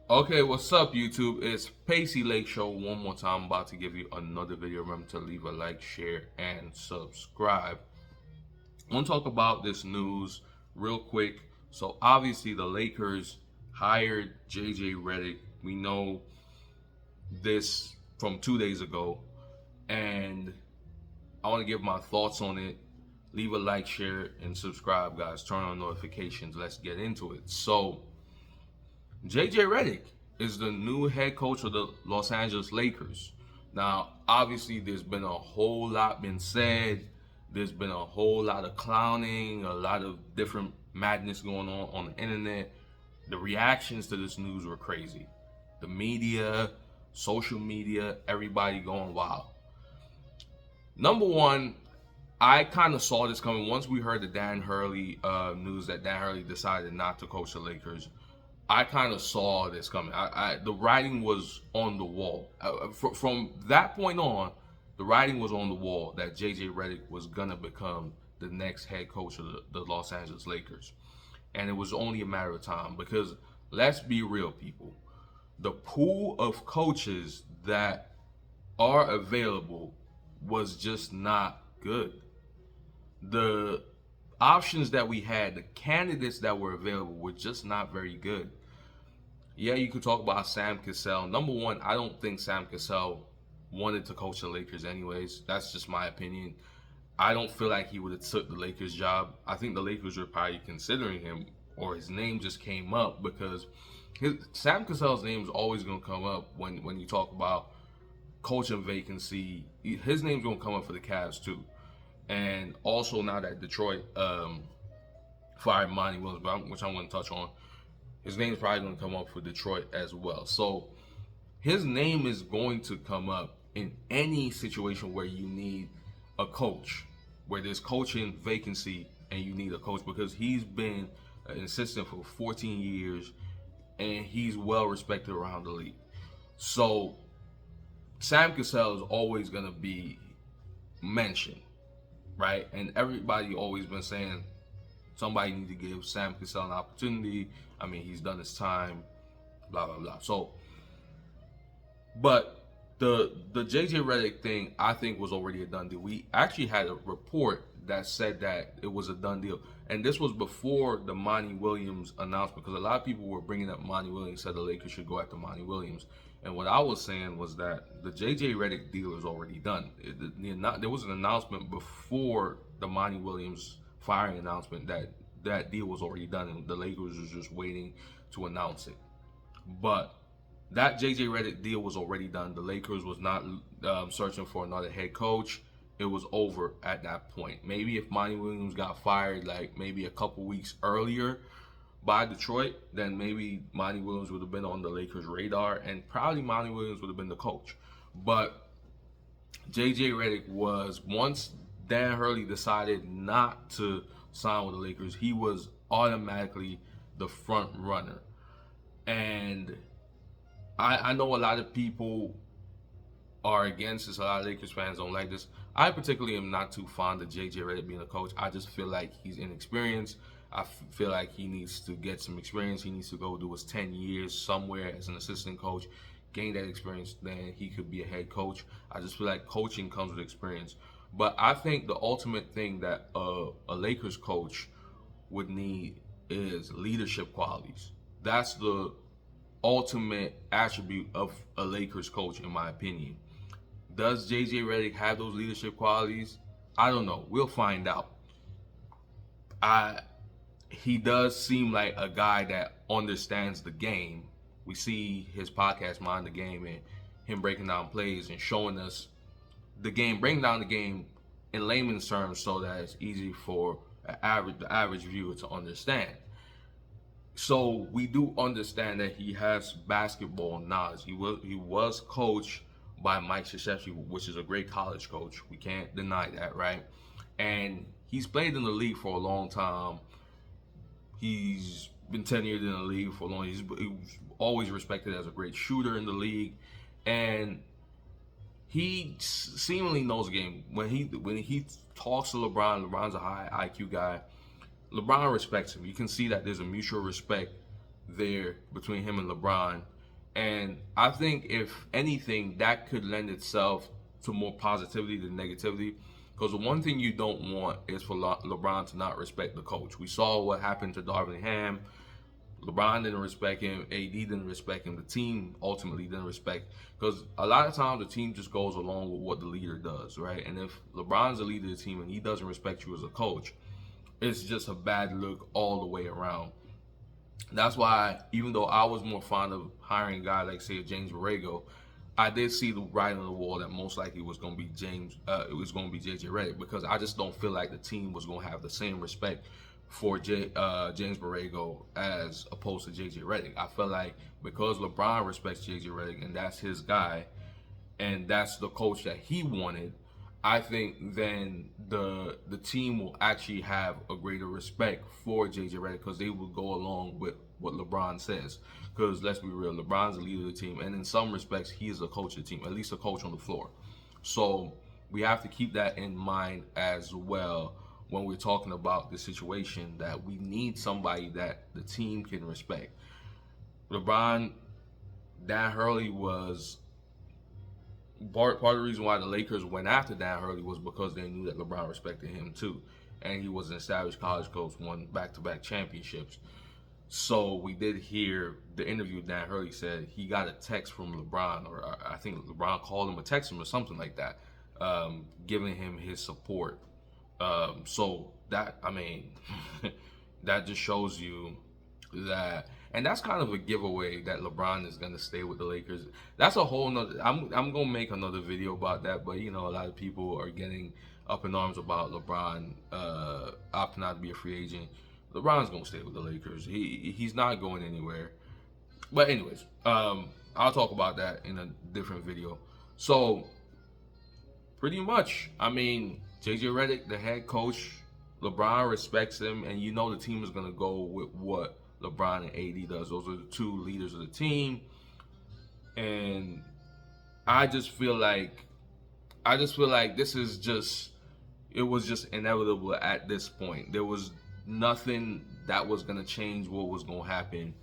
Okay, what's up, YouTube? It's Pacey Lake Show. One more time, I'm about to give you another video. Remember to leave a like, share, and subscribe. I want to talk about this news real quick. So, obviously, the Lakers hired JJ Reddick. We know this from 2 days ago, and I want to give my thoughts on it. Leave a like, share, and subscribe, guys. Turn on notifications. Let's get into it. So, JJ Reddick is the new head coach of the Los Angeles Lakers. Now, obviously, there's been a whole lot been said. There's been a whole lot of clowning, a lot of different madness going on the internet. The reactions to this news were crazy. The media, social media, everybody going wild. Number one, I kind of saw this coming once we heard the Dan Hurley news that Dan Hurley decided not to coach the Lakers. I kind of saw this coming. The writing was on the wall. From that point on, the writing was on the wall that JJ Reddick was gonna become the next head coach of the Los Angeles Lakers, and it was only a matter of time. Because let's be real, people, the pool of coaches that are available was just not good. The options that we had, the candidates that were available were just not very good. Yeah, you could talk about Sam Cassell. Number one, I don't think Sam Cassell wanted to coach the Lakers anyways. That's just my opinion. I don't feel like he would have took the Lakers job. I think the Lakers were probably considering him, or his name just came up because Sam Cassell's name is always going to come up when you talk about coaching vacancy. His name's going to come up for the Cavs too. And also now that Detroit fired Monty Williams, which I'm going to touch on, his name's probably going to come up for Detroit as well. So his name is going to come up in any situation where you need a coach, where there's coaching vacancy and you need a coach, because he's been an assistant for 14 years and he's well respected around the league. So Sam Cassell is always going to be mentioned, right? And everybody always been saying somebody need to give Sam Cassell an opportunity. I mean, he's done his time, blah blah blah. So, but the JJ Reddick thing, I think, was already a done deal. We actually had a report that said that it was a done deal, and this was before the Monty Williams announcement, because a lot of people were bringing up Monty Williams, said the Lakers should go after Monty Williams. And what I was saying was that the JJ Reddick deal is already done. There was an announcement before the Monty Williams firing announcement that deal was already done, and the Lakers was just waiting to announce it. But that JJ Reddick deal was already done. The Lakers was not searching for another head coach. It was over at that point. Maybe if Monty Williams got fired like maybe a couple weeks earlier by Detroit, then maybe Monty Williams would have been on the Lakers' radar, and probably Monty Williams would have been the coach. But JJ Reddick was, once Dan Hurley decided not to sign with the Lakers, he was automatically the front runner. And I know a lot of people are against this. A lot of Lakers fans don't like this. I particularly am not too fond of JJ Reddick being a coach. I just feel like he's inexperienced. I feel like he needs to get some experience. He needs to go do his 10 years somewhere as an assistant coach, gain that experience, then he could be a head coach. I just feel like coaching comes with experience. But I think the ultimate thing that a Lakers coach would need is leadership qualities. That's the ultimate attribute of a Lakers coach, in my opinion. Does JJ Reddick have those leadership qualities? I don't know. We'll find out. He does seem like a guy that understands the game. We see his podcast, Mind the Game, and him breaking down plays and showing us the game, breaking down the game in layman's terms so that it's easy for the average viewer to understand. So we do understand that he has basketball knowledge. He was coached by Mike Krzyzewski, which is a great college coach. We can't deny that, right? And he's played in the league for a long time. He's been tenured in the league for long. He was always respected as a great shooter in the league, and he seemingly knows the game. When he talks to LeBron, LeBron's a high IQ guy. LeBron respects him. You can see that there's a mutual respect there between him and LeBron. And I think if anything, that could lend itself to more positivity than negativity. Because the one thing you don't want is for LeBron to not respect the coach. We saw what happened to Darvin Ham. LeBron didn't respect him. AD didn't respect him. The team ultimately didn't respect. Because a lot of times the team just goes along with what the leader does, right? And if LeBron's the leader of the team and he doesn't respect you as a coach, it's just a bad look all the way around. That's why, even though I was more fond of hiring a guy like, say, James Borrego, I did see the writing on the wall that most likely was going to be it was going to be JJ Reddick, because I just don't feel like the team was going to have the same respect for James Borrego as opposed to JJ Reddick. I feel like because LeBron respects JJ Reddick and that's his guy, and that's the coach that he wanted, I think then the team will actually have a greater respect for JJ Reddick, because they will go along with what LeBron says. Because let's be real, LeBron's the leader of the team, and in some respects, he is a coach of the team, at least a coach on the floor. So we have to keep that in mind as well when we're talking about the situation, that we need somebody that the team can respect. LeBron, Dan Hurley was part of the reason why the Lakers went after Dan Hurley was because they knew that LeBron respected him too. And he was an established college coach, won back-to-back championships. So we did hear the interview Dan Hurley said he got a text from LeBron, or I think LeBron called him or texted him or something like that, giving him his support. So that, I mean, that just shows you that, and that's kind of a giveaway that LeBron is gonna stay with the Lakers. That's a whole nother. I'm gonna make another video about that, but you know, a lot of people are getting up in arms about LeBron opting out to be a free agent. LeBron's gonna stay with the Lakers. He's not going anywhere. But anyways, I'll talk about that in a different video. So pretty much, I mean, JJ Reddick, the head coach, LeBron respects him, and you know the team is gonna go with what LeBron and AD does. Those are the two leaders of the team. And I just feel like this is just, it was just inevitable at this point. There was nothing that was going to change what was going to happen.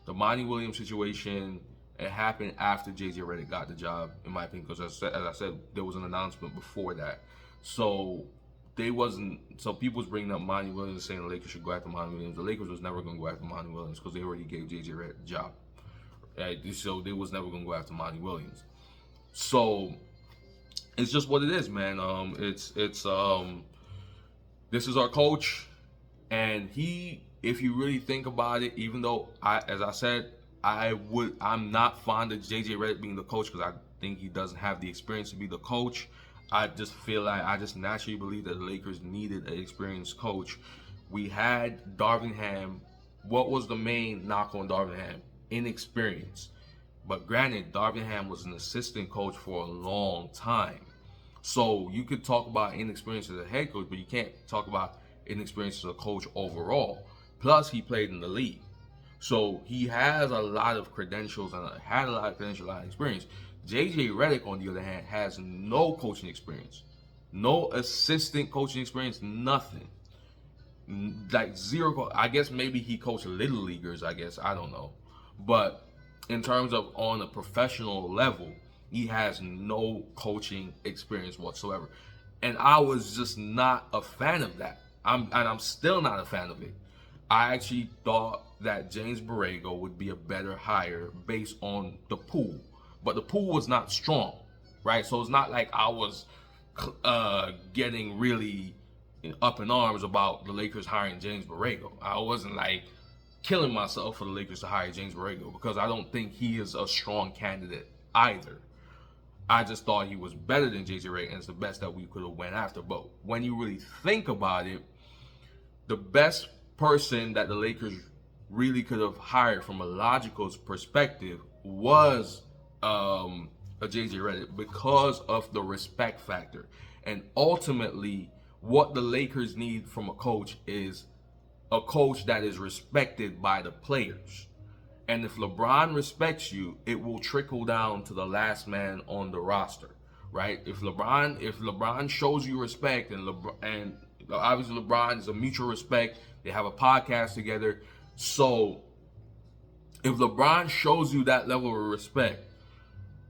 The Monty Williams situation, it happened after JJ Reddick got the job, in my opinion, because as I said, there was an announcement before that. So people was bringing up Monty Williams, saying the Lakers should go after Monty Williams. The Lakers was never going to go after Monty Williams because they already gave JJ Reddick the job. Right? So they was never going to go after Monty Williams. So it's just what it is, man. This is our coach. And if you really think about it, even though as I said, I'm not fond of JJ Reddick being the coach because I think he doesn't have the experience to be the coach. I just feel like I just naturally believe that the Lakers needed an experienced coach. We had Darvin Ham. What was the main knock on Darvin Ham? Inexperience. But granted, Darvin Ham was an assistant coach for a long time. So you could talk about inexperience as a head coach, but you can't talk about inexperience as a coach overall. Plus, he played in the league. So he has a lot of credentials and had a lot of experience. JJ Reddick, on the other hand, has no coaching experience. No assistant coaching experience, nothing. Like zero. I guess maybe he coached little leaguers, I guess. I don't know. But in terms of on a professional level, he has no coaching experience whatsoever. And I was just not a fan of that. I'm still not a fan of it. I actually thought that James Borrego would be a better hire based on the pool. But the pool was not strong, right? So it's not like I was getting really up in arms about the Lakers hiring James Borrego. I wasn't like killing myself for the Lakers to hire James Borrego because I don't think he is a strong candidate either. I just thought he was better than JJ Reddick, and it's the best that we could have went after. But when you really think about it, the best person that the Lakers really could have hired from a logical perspective was a JJ Reddick because of the respect factor. And ultimately, what the Lakers need from a coach is a coach that is respected by the players. And if LeBron respects you, it will trickle down to the last man on the roster, right? If LeBron shows you respect, and obviously LeBron is a mutual respect. They have a podcast together. So If LeBron shows you that level of respect,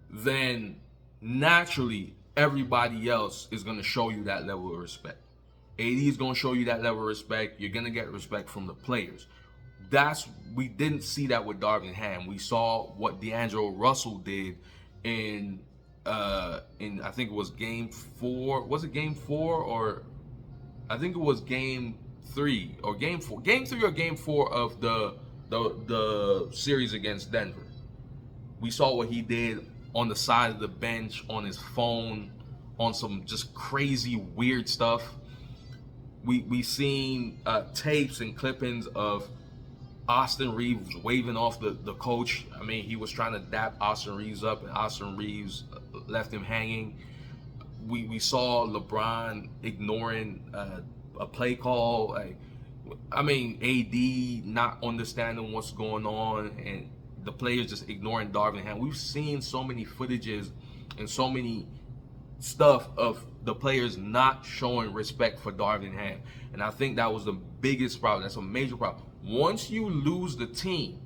then naturally everybody else is going to show you that level of respect. AD is going to show you that level of respect. You're going to get respect from the players. We didn't see that with Darvin Ham. We saw what D'Angelo Russell did in I think it was game 4. Was it game 4 or I think it was game 3 or game 4? Game 3 or game 4 of the series against Denver. We saw what he did on the side of the bench, on his phone, on some just crazy weird stuff. We seen tapes and clippings of Austin Reeves waving off the coach. I mean, he was trying to dap Austin Reeves up, and Austin Reeves left him hanging. We saw LeBron ignoring a play call. I mean, AD not understanding what's going on, and the players just ignoring Darvin Ham. We've seen so many footages and so many stuff of the players not showing respect for Darvin Ham. And I think that was the biggest problem. That's a major problem. Once you lose the team,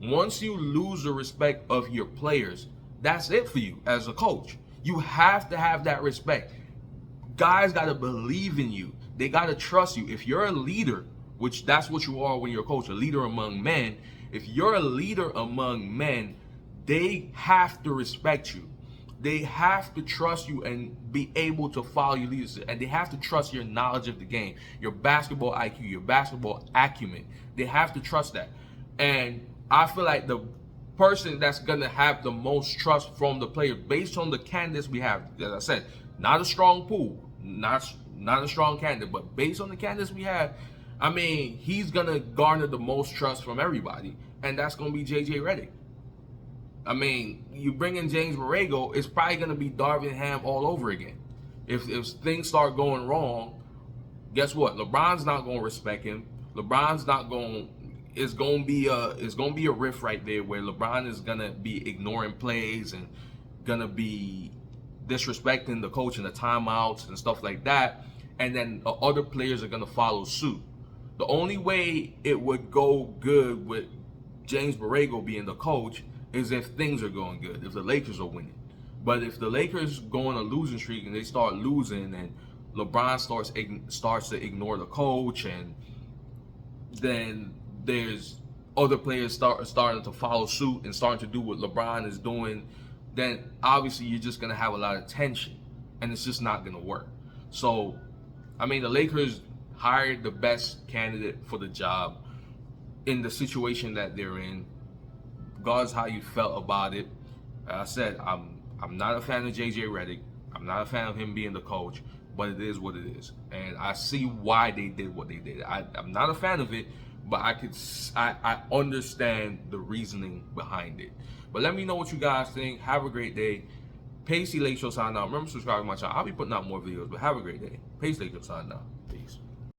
once you lose the respect of your players, that's it for you as a coach. You have to have that respect. Guys got to believe in you. They got to trust you. If you're a leader, which that's what you are when you're a coach, a leader among men. If you're a leader among men, they have to respect you. They have to trust you and be able to follow your leadership. And they have to trust your knowledge of the game, your basketball IQ, your basketball acumen. They have to trust that. And I feel like the person that's going to have the most trust from the players, based on the candidates we have, as I said, not a strong pool, not a strong candidate, but based on the candidates we have, I mean, he's going to garner the most trust from everybody, and that's going to be JJ Reddick. I mean, you bring in James Borrego, it's probably going to be Darvin Ham all over again. If things start going wrong, guess what? LeBron's not going to respect him. LeBron's not going. It's going to be a rift right there where LeBron is going to be ignoring plays and going to be disrespecting the coach in the timeouts and stuff like that, and then other players are going to follow suit. The only way it would go good with James Borrego being the coach is if things are going good, if the Lakers are winning. But if the Lakers go on a losing streak and they start losing, and LeBron starts to ignore the coach, and then there's other players starting to follow suit and starting to do what LeBron is doing, then obviously you're just going to have a lot of tension, and it's just not going to work. So, I mean, the Lakers hired the best candidate for the job in the situation that they're in. Regardless how you felt about it, I said I'm not a fan of JJ Reddick. I'm not a fan of him being the coach, but it is what it is, and I see why they did what they did. I'm not a fan of it, but I understand the reasoning behind it. But let me know what you guys think. Have a great day. Pacey Lake Show signing out. Remember, subscribe to my channel. I'll be putting out more videos, but have a great day. Pacey Lake Show signing out.